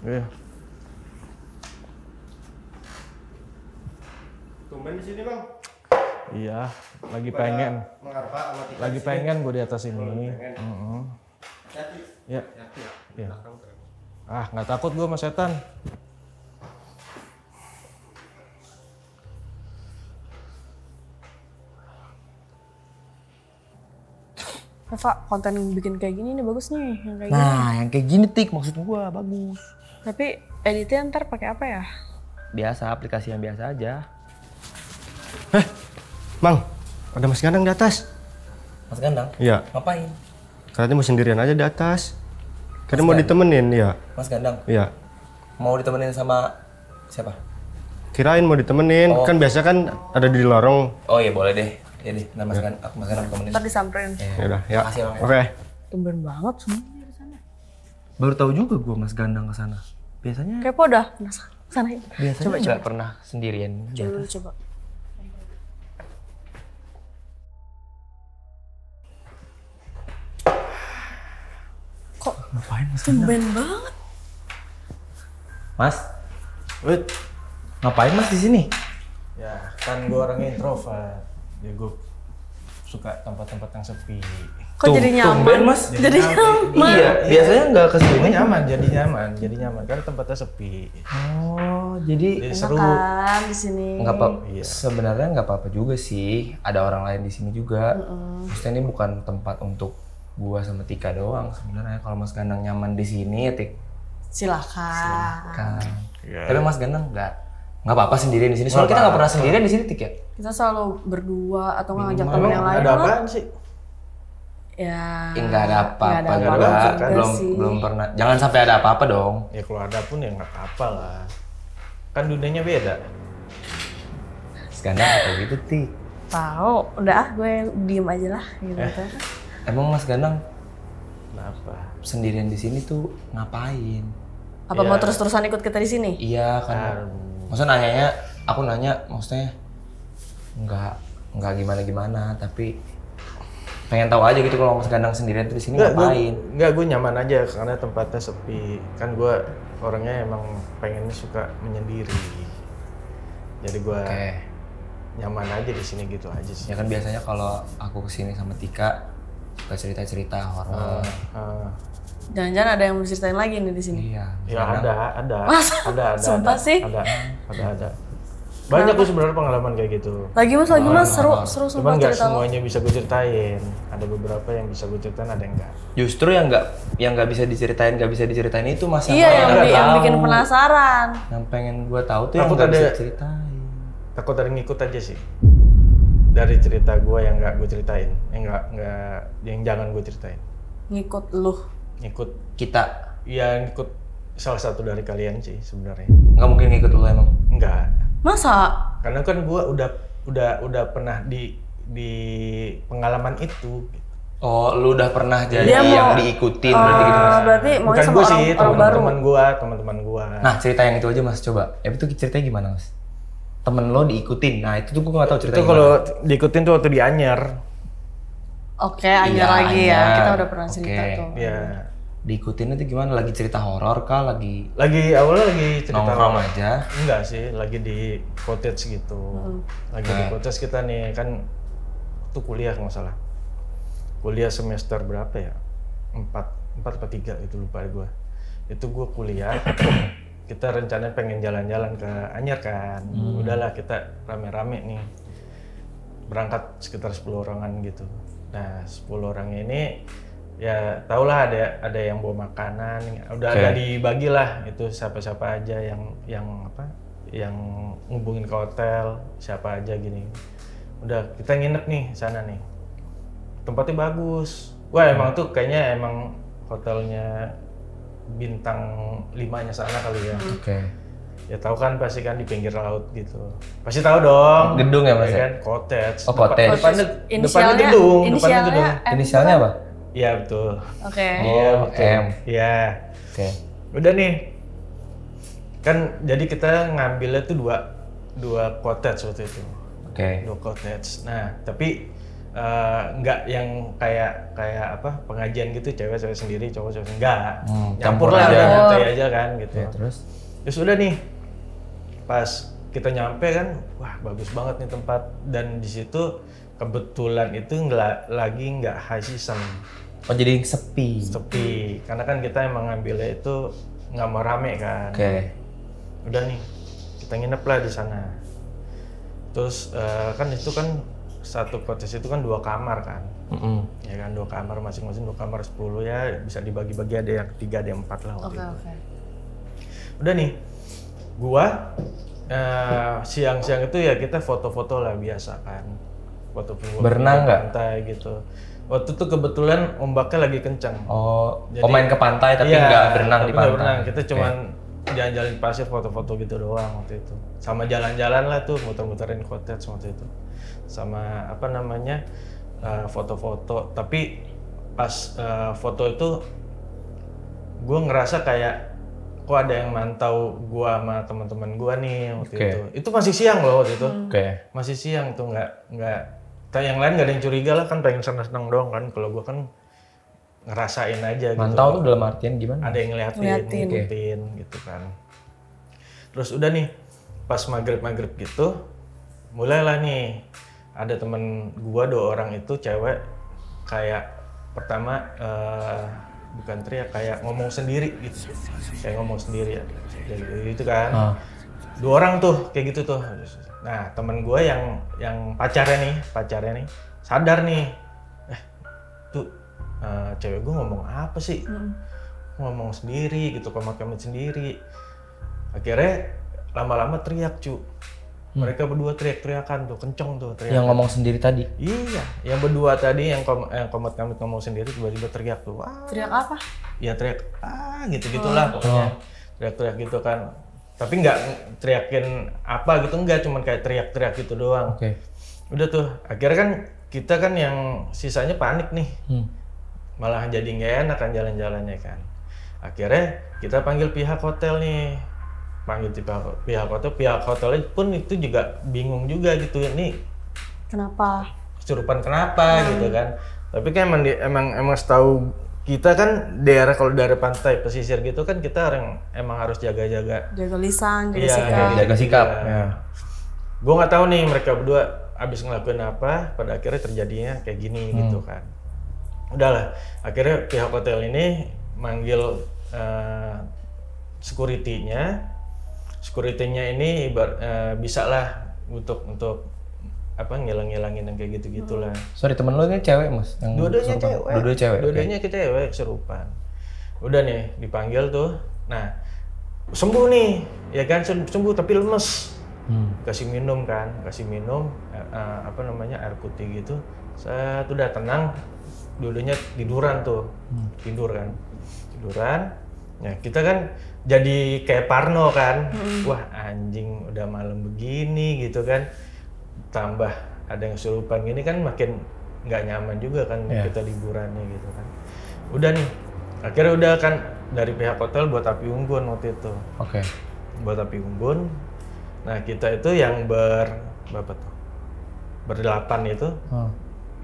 Iya. Tumben di sini, Bang. Iya, lagi pengen. Lagi pengen gue di atas ini. Ya. Ya. Ah, nggak takut gue sama setan. Pak, konten bikin kayak gini nih bagus nih, yang kayak Nah, yang kayak gini Tik maksud gua bagus. Tapi editnya ntar pakai apa ya? Biasa, aplikasi yang biasa aja. Mang, ada Mas Gandang di atas. Mas Gandang? Iya. Ngapain? Katanya mau sendirian aja di atas. Katanya mau ditemenin, ya. Mas Gandang? Iya. Mau ditemenin sama siapa? Kirain mau ditemenin, kan biasa kan ada di lorong. Oh iya boleh deh. Iya deh, Mas Gandang temenin. Ntar disamperin. Ya udah, ya. Makasih, Bang. Oke. Tumben banget semua dari sana. Baru tahu juga gua Mas Gandang ke sana. Biasanya Kepo dah, sana yuk. biasanya nggak pernah sendirian. Coba. Kok Ngapain Mas Gandang? tumben banget? Mas, Wait. ngapain Mas di sini? Ya, kan gue orangnya introvert. Ya gue suka tempat-tempat yang sepi. Kok jadi nyaman? Tumben Mas. Jadi nyaman. Iya, biasanya nggak ke Ini sini. jadi nyaman karena tempatnya sepi. Oh, jadi Jadi Enak seru. kan di sini. nggak apa. Iya. Sebenarnya nggak apa-apa juga sih. Ada orang lain di sini juga. Maksudnya ini bukan tempat untuk gua sama Tika doang. Sebenarnya kalau Mas Gandang nyaman di sini ya Tik. Silakan. Kan. Iya. Tapi Mas Gandang nggak apa-apa sendirian di sini. Soalnya kita nggak pernah sendirian di sini Tik ya. Kita selalu berdua atau nggak ngajak temen Emang yang lain ada lah. apaan sih? Ya. Nggak ada apa-apa nggak ada juga. apa-apa sih. Belum pernah. Jangan sampai ada apa-apa dong. Ya kalau ada pun ya nggak apa-apa lah. Kan dunianya beda. Mas Gandang kayak gitu Tik. Tahu, udah gue diem aja lah gitu. Emang Mas Gandang Kenapa? sendirian di sini tuh ngapain? Apa mau terus-terusan ikut kita di sini? Iya kan. Maksudnya nanyanya, aku nanya maksudnya nggak gimana-gimana, tapi pengen tahu aja gitu kalau Mas Gandang sendirian tuh di sini ngapain? Gue nyaman aja karena tempatnya sepi. Kan gue orangnya emang pengennya suka menyendiri. Jadi gue nyaman aja di sini gitu aja sih. Ya kan biasanya kalau aku kesini sama Tika suka cerita-cerita horor. Jangan-jangan ada yang mau ceritain lagi nih di sini? Iya. Ya ada. Masa? Ada. Sumpah sih? Ada. Banyak tuh sebenarnya pengalaman kayak gitu. Lagi mas, seru Cuman sumpah nggak cerita lo. semuanya bisa gue ceritain. Ada beberapa yang bisa gue ceritain, ada yang enggak. Justru yang nggak bisa diceritain itu Mas Iya, yang tahu. bikin penasaran. Yang pengen gua tahu tuh Takut yang nggak ada- bisa ceritain. Takut ada yang ngikut aja sih. Dari cerita gue yang nggak gue ceritain, yang jangan gue ceritain. Ngikut lu. Ngikut, Kita ya ngikut salah satu dari kalian sih sebenarnya. nggak mungkin ngikut lu emang. Enggak. Masa? Karena kan gue udah pernah di pengalaman itu. Oh, lu udah pernah jadi Dia yang mau- diikutin berarti gitu Mas. Berarti maunya Bukan sama gue sih, orang baru. teman-teman gue. Nah, cerita yang itu aja Mas, coba. Itu ceritanya gimana Mas? Temen lo diikutin, nah itu tuh gue gak tau Itu ceritanya kalau gimana. diikutin tuh waktu di Anyar. Oke, Anyar Iya, lagi ya. Anyar. Kita udah pernah cerita Oke. tuh. Ya, Diikutin itu gimana? Lagi cerita horor kah? Lagi awalnya lagi cerita nongkrong aja? Enggak sih, lagi di cottage gitu. Lagi di cottage kita nih, kan tuh kuliah kalau nggak salah. Kuliah semester berapa ya? 4 atau 3 itu lupa gue. Itu gue kuliah, kita rencananya pengen jalan-jalan ke Anyar kan. Udahlah kita rame-rame nih. Berangkat sekitar 10 orangan gitu. Nah 10 orang ini ya tahulah ada yang bawa makanan, udah ada dibagi lah itu siapa-siapa aja yang ngubungin ke hotel, siapa aja gini. Udah kita nginep nih sana nih, tempatnya bagus. Wah emang tuh kayaknya emang hotelnya bintang 5-nya sana kali ya. Oke. Ya tahu kan pasti kan di pinggir laut gitu. Pasti tahu dong. Gedung ya, Mas, ya? kan? Cottage. Oh, cottage. Depannya Inisialnya- gedung. Depannya inisialnya gedung. M Inisialnya apa? Iya betul. Oke. Iya Oh, betul. M. Iya. Oke. Udah nih. Kan jadi kita ngambilnya tuh dua cottage waktu itu. Oke. Dua cottage. Nah, tapi nggak yang kayak apa pengajian gitu cewek sendiri cowok sendiri enggak. Campur Nyampur lah aja. udah nyantai aja kan gitu. Ya, terus? Ya sudah nih, pas kita nyampe kan, wah bagus banget nih tempat dan di situ kebetulan itu lagi nggak high season, Oh, jadi sepi. sepi. Karena kan kita emang ngambilnya itu nggak mau rame kan. Oke. Udah nih, kita nginep lah di sana. Terus kan itu kan satu cottage itu kan 2 kamar kan, ya kan 2 kamar masing-masing 2 kamar 10 ya bisa dibagi-bagi ada yang 3 ada yang 4 lah waktu itu. Oke. Udah nih, gua siang-siang itu ya kita foto-foto lah biasa kan. Foto Berenang nggak? pantai gitu. Waktu itu kebetulan ombaknya lagi kencang. Oh, Jadi- main ke pantai tapi Iya, nggak berenang tapi di nggak pantai. berenang. Kita Oke. cuman jalan-jalan di pasir foto-foto gitu doang waktu itu. Sama jalan-jalan lah tuh muter-muterin cottage waktu itu. Sama apa namanya foto-foto. Tapi pas foto itu gue ngerasa kayak kok ada yang mantau gue sama teman-teman gue nih waktu Oke. itu. Itu masih siang loh waktu itu. Oke. Masih siang tuh nggak yang lain nggak ada yang curiga lah kan pengen senang-senang doang kan. Kalau gue kan ngerasain aja gitu. Mantau tuh dalam artian gimana? Ada yang ngeliatin, Ngeliatin. ngikutin gitu kan. Terus udah nih, pas maghrib gitu, mulailah nih ada temen gua 2 orang itu cewek kayak pertama bukan teriak kayak ngomong sendiri gitu, kayak ngomong sendiri ya, jadi itu kan. 2 orang tuh kayak gitu tuh. Nah temen gua yang pacarnya nih sadar nih, tuh cewek gue ngomong apa sih? Ngomong sendiri gitu, komat-komat sendiri. Akhirnya lama-lama teriak cu. Mereka berdua teriak-teriakan tuh, kenceng tuh teriak. Yang ngomong sendiri tadi. Iya, yang berdua tadi yang komat-komat ngomong sendiri tiba-tiba teriak tuh. Wah, Teriak apa? ya teriak gitu-gitulah pokoknya. Teriak-teriak gitu kan. Tapi nggak teriakin apa gitu, enggak, cuman kayak teriak-teriak gitu doang. Oke. Udah tuh, akhirnya kan kita kan yang sisanya panik nih. Malah jadi nggak enak kan jalan-jalannya kan. Akhirnya kita panggil pihak hotel nih. Pihak hotelnya pun itu juga bingung juga gitu. Ini Kenapa? kesurupan kenapa gitu kan. Tapi kan emang setahu kita kan daerah kalau dari pantai pesisir gitu kan kita emang harus jaga-jaga. Jaga lisan, jaga Iya, sikap. Jaga sikap. Iya. Ya. Gue nggak tahu nih mereka berdua abis ngelakuin apa, pada akhirnya terjadinya kayak gini gitu kan. Udahlah, akhirnya pihak hotel ini manggil security-nya ini bisa lah untuk apa ngilangin yang kayak gitu-gitulah. Sorry, temen lu ini cewek, Mas? Yang Dua-duanya kesurupan? cewek. Dua-duanya cewek. oke. Dua-duanya kita cewek kesurupan. Udah nih dipanggil tuh. Nah, sembuh nih. Ya kan sembuh tapi lemes. Kasih minum apa namanya air putih gitu. Saya udah tenang. Dua-duanya tiduran tuh. Tiduran. Nah, kita kan jadi kayak parno kan. Wah, anjing udah malam begini gitu kan. Tambah ada yang kesurupan gini kan makin nggak nyaman juga kan kita liburannya gitu kan. Udah nih, akhirnya udah kan dari pihak hotel buat api unggun waktu itu. Oke. Buat api unggun. Nah kita itu yang berapa tuh? Berdelapan itu.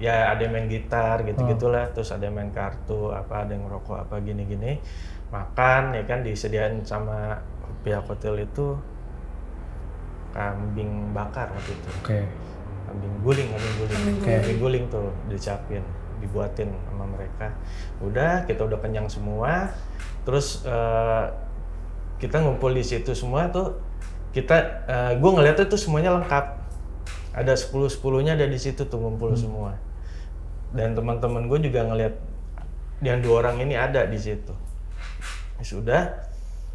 Ya ada yang main gitar gitu-gitulah. Terus ada yang main kartu, apa ada yang ngerokok apa gini-gini. Makan ya kan disediain sama pihak hotel itu kambing bakar waktu itu. Oke. Kambing guling tuh disiapin, dibuatin sama mereka. Udah, kita udah kenyang semua. Terus kita ngumpul di situ semua tuh. Gue ngeliatnya tuh semuanya lengkap. Ada 10-10-nya ada di situ tuh ngumpul semua. Dan teman-teman gue juga ngeliat yang 2 orang ini ada di situ. Sudah.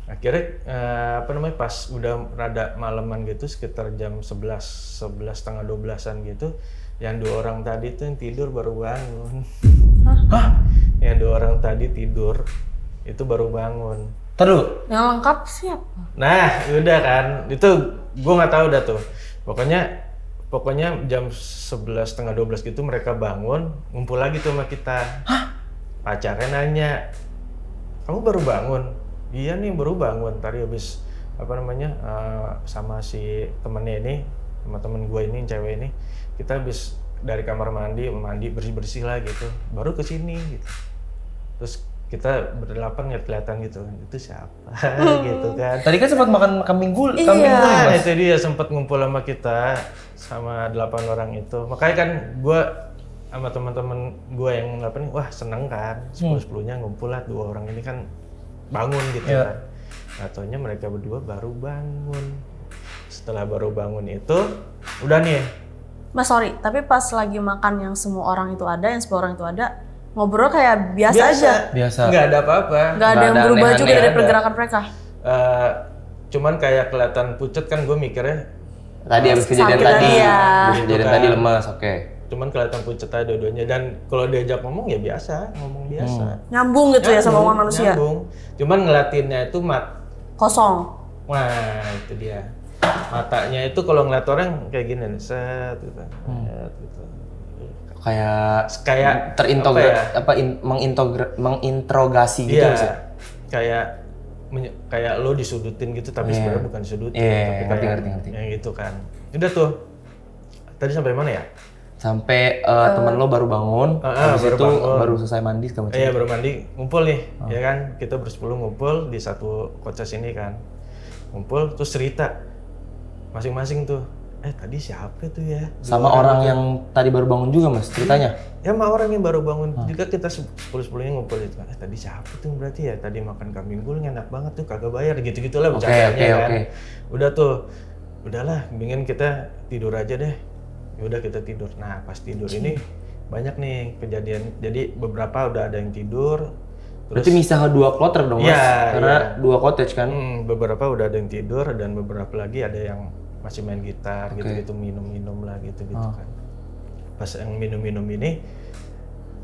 Akhirnya pas udah rada malaman gitu sekitar jam 11:30 12-an gitu, yang 2 orang tadi tuh yang tidur baru bangun. Yang 2 orang tadi tidur itu baru bangun. Terus. Yang lengkap siapa? Nah, udah kan, itu gue nggak tahu dah tuh. Pokoknya jam 11 setengah 12 gitu mereka bangun, ngumpul lagi tuh sama kita. Hah? Pacarnya nanya, kamu baru bangun? Iya nih baru bangun. Tadi habis sama si temennya ini, sama temen gue ini, cewek ini, kita habis dari kamar mandi bersih lah gitu, baru ke sini gitu. Terus kita berdelapan nggak kelihatan gitu, itu siapa gitu kan. Tadi kan sempat makan kambing gul, Iya. kambing gul ya, Mas? Itu dia sempat ngumpul sama kita, sama 8 orang itu. Makanya kan gue sama teman-teman gue yang 8 wah seneng kan, 10-10-nya ngumpul lah, 2 orang ini kan bangun gitu kan. Nah, taunya mereka berdua baru bangun. Setelah baru bangun itu, udah nih. Mas sorry, tapi pas lagi makan yang semua orang itu ada, yang 10 orang itu ada, ngobrol kayak biasa aja. Biasa. Nggak ada apa-apa. Nggak ada yang berubah juga aneh-aneh dari ada. pergerakan mereka. Cuman kayak kelihatan pucet kan, gue mikirnya Tadi habis kejadian Sakit tadi. tadi ya. Habis kejadian tadi lemas, oke. cuman kelihatan pucet aja dua-duanya, dan kalau diajak ngomong ya biasa, ngomong biasa. Nyambung gitu ya sama omongan manusia. Nyambung. Cuman ngeliatinnya itu Kosong. wah itu dia. Matanya itu kalau ngeliat orang kayak gini nih, set gitu. Set, gitu. Kayak menginterogasi gitu Iya, maksudnya. kayak lo disudutin gitu, tapi sebenarnya bukan disudutin, tapi kayak ngerti. yang gitu kan. Udah tuh. Tadi sampai mana ya? Sampai temen lo baru bangun, habis baru itu bangun. baru selesai mandi segala macam. Iya, baru mandi, ngumpul nih, ya kan? Kita bersepuluh ngumpul di satu koces ini kan. Ngumpul terus cerita masing-masing tuh. Tadi siapa tuh ya? Sama orang yang tadi baru bangun juga, Mas, ceritanya? Ya sama orang yang baru bangun juga, kita 10-10-nya ngumpul itu. Tadi siapa tuh berarti ya? Tadi makan kambing gul enak banget tuh, kagak bayar, gitu-gitu lah bercandanya kan. Udah tuh, udahlah, mendingan kita tidur aja deh. Udah kita tidur. Nah pas tidur ini banyak nih kejadian. Jadi beberapa udah ada yang tidur. Berarti misah 2 kloter dong, Mas? Iya, Karena 2 cottage kan? Beberapa udah ada yang tidur dan beberapa lagi ada yang masih main gitar, gitu-gitu, minum-minum lah gitu-gitu kan. Pas yang minum-minum ini,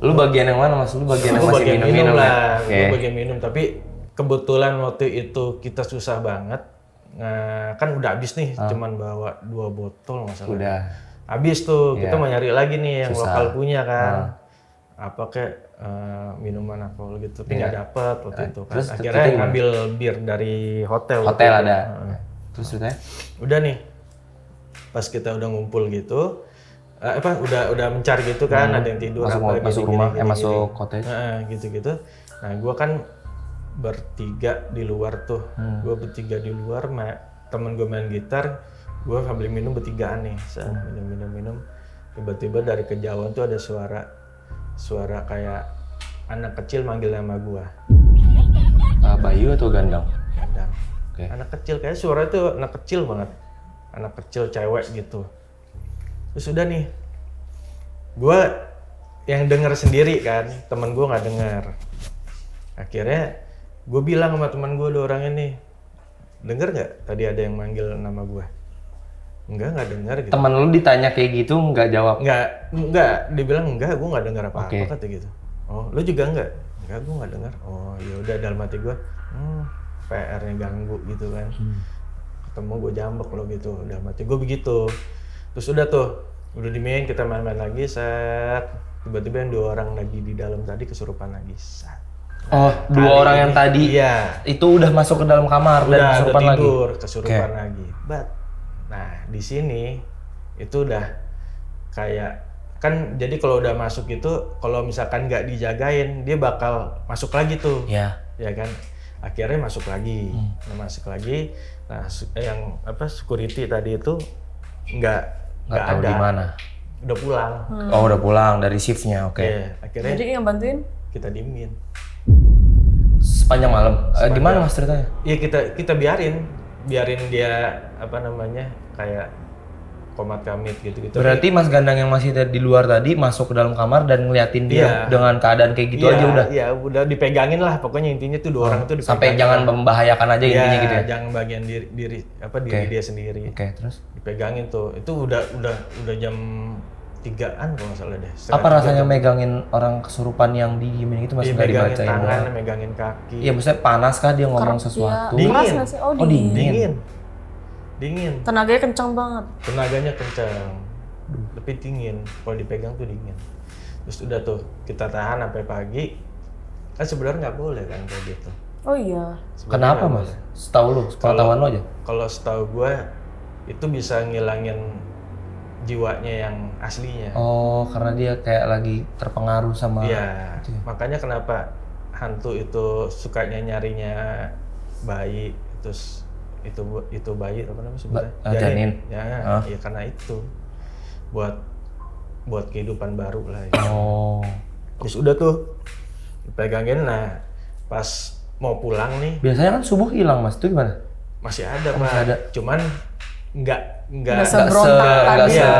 Lu bagian yang mana, Mas? Lu bagian yang aku masih bagian minum-minum lah, ya? aku bagian minum. Tapi kebetulan waktu itu kita susah banget. Nah, kan udah habis nih, cuman bawa 2 botol nggak salah. Udah. Habis tuh, kita mau nyari lagi nih yang Susah. lokal punya kan. Apa kayak minuman alkohol gitu, tapi nggak dapet waktu itu kan. Terus Akhirnya ngambil bir dari hotel. waktu Hotel itu. ada. Terus ceritanya? Udah nih, pas kita udah ngumpul gitu, udah mencar gitu kan, ada yang tidur, Masuk rumah, masuk cottage. gitu-gitu. Nah, gua kan bertiga di luar tuh, gua bertiga di luar, temen gue main gitar, gua sambil minum bertigaan nih, minum. Tiba-tiba dari kejauhan tuh ada suara kayak anak kecil manggil nama gua. Bayu atau Gandang? Gandang. Oke. Anak kecil, kayak suara itu anak kecil banget. Anak kecil cewek gitu. Terus udah nih, gue yang denger sendiri kan, temen gue nggak denger. Akhirnya gue bilang sama temen gue, 2 orang ini, denger nggak tadi ada yang manggil nama gue? Nggak denger gitu. Temen lu ditanya kayak gitu nggak jawab? Nggak, dibilang enggak, gue nggak denger apa-apa kata gitu. Oh, lu juga nggak? Enggak, gue nggak denger. Oh, ya udah, dalam hati gue, PR-nya ganggu gitu kan. Ketemu gue jambek lo gitu, udah mati gue begitu. Terus udah tuh, udah dimain, kita main-main lagi, set. Tiba-tiba yang 2 orang lagi di dalam tadi kesurupan lagi, set. Oh, 2 orang yang tadi itu udah masuk ke dalam kamar dan kesurupan lagi? Tidur, kesurupan lagi. Nah, di sini itu udah kayak, kan jadi kalau udah masuk itu, kalau misalkan nggak dijagain, dia bakal masuk lagi tuh. Iya. Ya kan? Akhirnya masuk lagi. Nah, yang security tadi itu nggak tahu ada. di mana. Udah pulang. Oh, udah pulang dari shiftnya, oke. Iya, akhirnya Jadi yang bantuin? kita diemin. Sepanjang malam. Gimana, Mas, ceritanya? Iya, kita biarin dia kayak komat kamit gitu-gitu. Berarti Mas Gandang yang masih di luar tadi masuk ke dalam kamar dan ngeliatin dia dengan keadaan kayak gitu aja udah? Iya, udah dipegangin lah. Pokoknya intinya tuh 2 orang itu dipegangin. Sampai jangan membahayakan aja intinya gitu ya? Jangan bagian diri dia sendiri. Oke, terus? Dipegangin tuh. Itu udah jam 3-an kalau nggak salah deh. Apa rasanya megangin orang kesurupan yang didiemin itu masih nggak megangin dibacain? tangan, megangin kaki. Iya, maksudnya panas kah dia ngomong sesuatu? Dingin. Keras nggak sih? Oh, Oh, dingin. Dingin. Tenaganya kencang banget. Tenaganya kencang. Tapi dingin. Kalau dipegang tuh dingin. Terus udah tuh kita tahan sampai pagi. Kan sebenarnya nggak boleh kan kayak gitu. Oh iya. Sebenarnya Kenapa nggak mas? boleh. Setahu lu, sepengetahuan lu aja? Kalau setahu gue itu bisa ngilangin jiwanya yang aslinya. Oh, karena dia kayak lagi terpengaruh sama... Iya. Makanya kenapa hantu itu sukanya nyarinya bayi, terus itu bayi apa namanya sebenarnya? Janin. Ya, ya karena itu buat kehidupan baru lah. Ya. Oh. Terus udah tuh dipegangin. Nah, pas mau pulang nih Biasanya kan subuh hilang mas, itu gimana? masih ada Masih Pak. ada. Cuman nggak Nggak seberontak tadi. iya,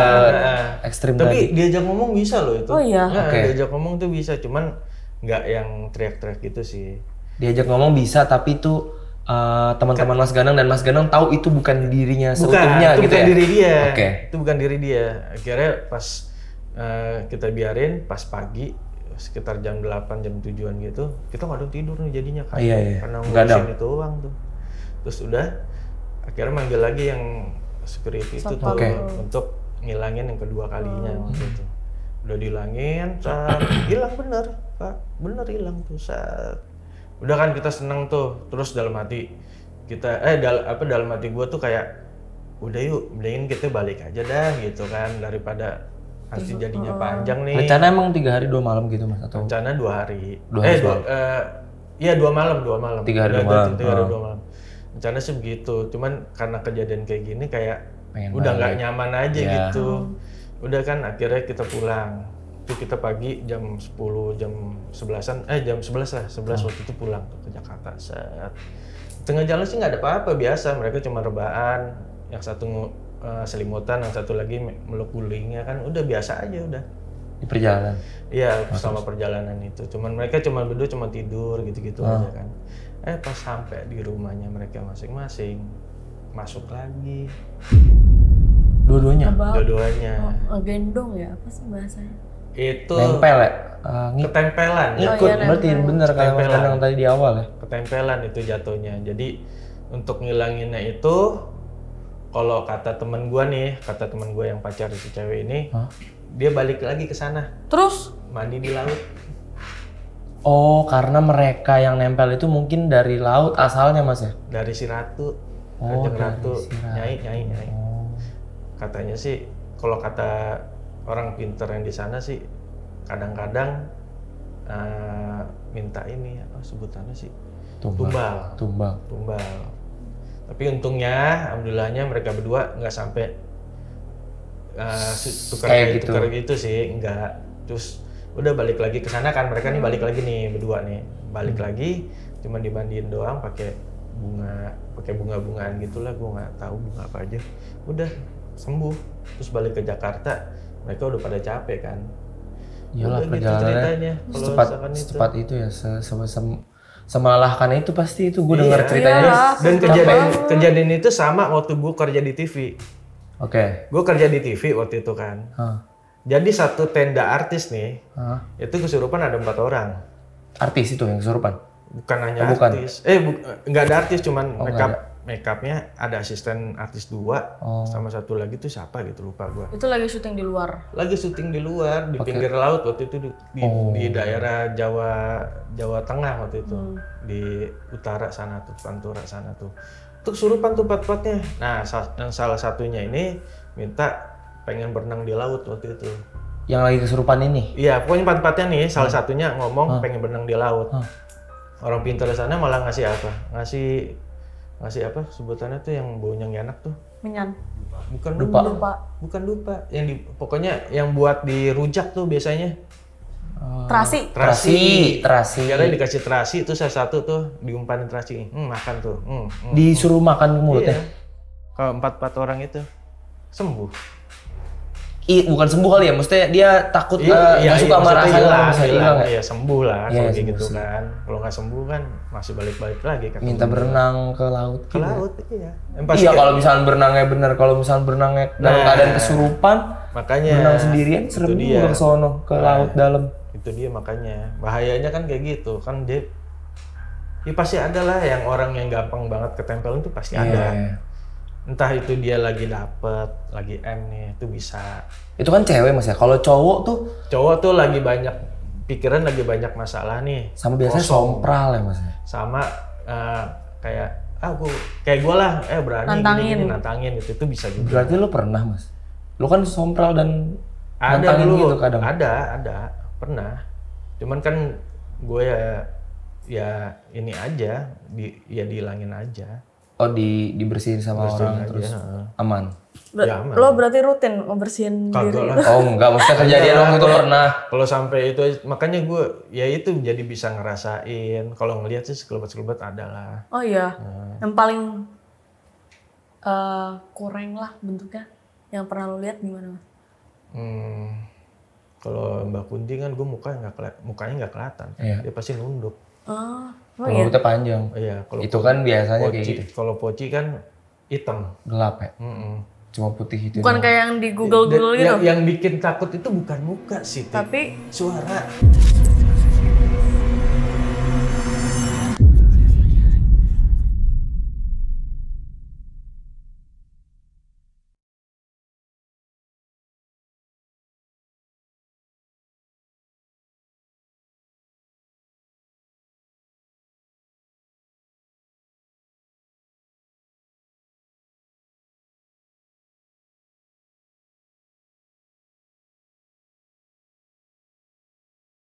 ekstrim tapi tadi. diajak ngomong bisa loh itu. Oh iya? Nah, Oke. diajak ngomong tuh bisa, cuman nggak yang teriak-teriak gitu sih. Diajak ngomong bisa, tapi itu teman-teman Mas Ganang dan Mas Ganang tahu itu bukan dirinya seutuhnya itu gitu bukan ya? diri dia. Oke. Itu bukan diri dia. Akhirnya pas kita biarin, pas pagi sekitar jam 8 jam 7-an gitu, kita nggak ada tidur nih jadinya kan. Iya, iya. Karena Gadang. ngurusin itu uang tuh. Terus udah akhirnya manggil lagi yang security itu tuh Oke. untuk ngilangin yang kedua kalinya waktu itu. Udah dihilangin, hilang bener Pak, bener hilang tuh saat. Udah kan kita seneng tuh, terus dalam hati kita dalam hati gua tuh kayak udah yuk, mendingin kita balik aja dah gitu kan, daripada nanti jadinya panjang nih. Rencana emang 3 hari 2 malam gitu mas atau? Rencana 2 hari. 2 hari Iya 2 malam. 3 hari 2 malam. 3 hari 2 malam. Rencana sih begitu, cuman karena kejadian kayak gini kayak Pengen udah nggak balik. nyaman aja Iya. gitu. Udah kan akhirnya kita pulang. Itu kita pagi jam 10, jam 11-an, jam 11 lah, 11 waktu itu pulang tuh ke Jakarta. Set. Tengah jalan sih nggak ada apa-apa, biasa. Mereka cuma rebahan, yang satu selimutan, yang satu lagi meluk gulingnya kan, udah biasa aja udah. Di perjalanan? Iya, selama perjalanan itu. Cuman mereka cuma berdua cuma tidur gitu-gitu aja kan. Pas sampai di rumahnya mereka masing-masing, masuk lagi. Dua-duanya? Dua-duanya. Ngegendong ya, apa sih bahasanya? Itu Nempel ya? ketempelan. Ngikut, iya, berarti bener kayak Mas Ketempelan. Ganang tadi di awal ya? Ketempelan itu jatuhnya. Jadi untuk ngilanginnya itu, kalau kata temen gua nih, kata temen gua yang pacar si cewek ini, dia balik lagi ke sana, Terus mandi di laut. Oh, karena mereka yang nempel itu mungkin dari laut asalnya mas ya? Dari si Ratu, Oh, Kanjeng dari Ratu, si Ratu. nyai. Oh. Katanya sih, kalau kata orang pinter yang di sana sih, kadang-kadang minta ini apa sebutannya sih? Tumbal. Tapi untungnya, alhamdulillahnya mereka berdua nggak sampai Kayak tukar gitu sih, enggak. Terus udah balik lagi ke sana kan, mereka nih balik lagi nih berdua nih, balik lagi, cuman dimandiin doang pakai bunga-bungaan gitulah, gua nggak tahu bunga apa aja. Udah sembuh, terus balik ke Jakarta, mereka udah pada capek kan. Iyalah Udah gitu perjalanannya ceritanya, kalau misalkan itu. secepat itu ya, semelelahkan itu pasti itu gue denger Iya. ceritanya. Iyalah. Dan kejadian itu sama waktu gue kerja di TV. Oke. Gue kerja di TV waktu itu kan. Hah. Jadi satu tenda artis nih, Hah. itu kesurupan ada 4 orang. Artis itu yang kesurupan? Bukan hanya Oh, bukan. artis. Nggak ada artis, cuman Oh, makeupnya ada asisten artis 2, Oh. sama satu lagi tuh siapa gitu lupa gue. itu lagi syuting di luar. Lagi syuting di luar, di pinggir laut waktu itu di daerah Jawa Tengah waktu itu, di utara sana tuh, Pantura sana tuh. Itu kesurupan tuh 4-4-nya. Nah, yang salah satunya ini minta pengen berenang di laut waktu itu. Yang lagi kesurupan ini? Iya, pokoknya 4-4-nya nih, salah satunya ngomong pengen berenang di laut. Orang pintar di sana malah ngasih apa? Ngasih apa sebutannya tuh yang baunya nggak enak tuh? Menyan. Bukan Lupa. Bukan dupa. Pokoknya yang buat dirujak tuh biasanya. Terasi. Terasi. Akhirnya dikasih terasi, itu salah satu tuh diumpanin terasi. Makan tuh. Disuruh makan ke mulutnya? Iya. Kalau 4-4 orang itu sembuh. Bukan sembuh kali ya, maksudnya dia takut nggak suka sama maksudnya rasanya bisa hilang ya? Iya, sembuh lah Iya, kalau kayak sembuh gitu sih. kan. Kalau nggak sembuh kan masih balik-balik lagi kan. Minta berenang ke laut ke gitu. laut, iya. Iya, kalau misalnya berenangnya bener, kalau misalnya berenangnya dalam keadaan kesurupan, Makanya Berenang sendirian itu serem dia. juga ke sono, ke laut dalam. Itu dia makanya. Bahayanya kan kayak gitu. Kan dia ya pasti ada lah yang orang yang gampang banget ketempel itu pasti ada. Iya. Entah itu dia lagi dapet, lagi M nih, itu bisa. Itu kan cewek Mas ya. Kalau cowok tuh Cowok tuh lagi banyak pikiran, lagi banyak masalah nih. sama biasanya sompral ya Mas. Sama kayak kayak gue lah, berani gini, nantangin itu bisa juga. Berarti lu pernah Mas? Lu kan sompral dan Ada nantangin dulu, gitu kadang. ada, pernah. Cuman kan gue ya ini aja, dihilangin aja. Oh dibersihin sama orang aja, terus aman. Ya, aman. Lo berarti rutin ngebersihin Kagak diri? lah. Oh enggak, maksudnya kejadian waktu itu pernah. Kalau sampai itu, makanya gue ya itu jadi bisa ngerasain. Kalau ngelihat sih sekelebat-sekelebat ada lah. Oh iya, yang paling kurang lah bentuknya. Yang pernah lo lihat gimana Mas? Kalau Mbak Kunti kan gue mukanya nggak kelihatan. Iya. Dia pasti nunduk. Oh Kalau iya. rambutnya panjang. Iya. Kalau Itu kan biasanya kayak Poci, gitu. kalau Poci kan hitam. Gelap ya. Mm-mm. Cuma putih itu. Bukan kayak yang di Google gitu? Yang bikin takut itu bukan muka sih, Tik. Tapi suara.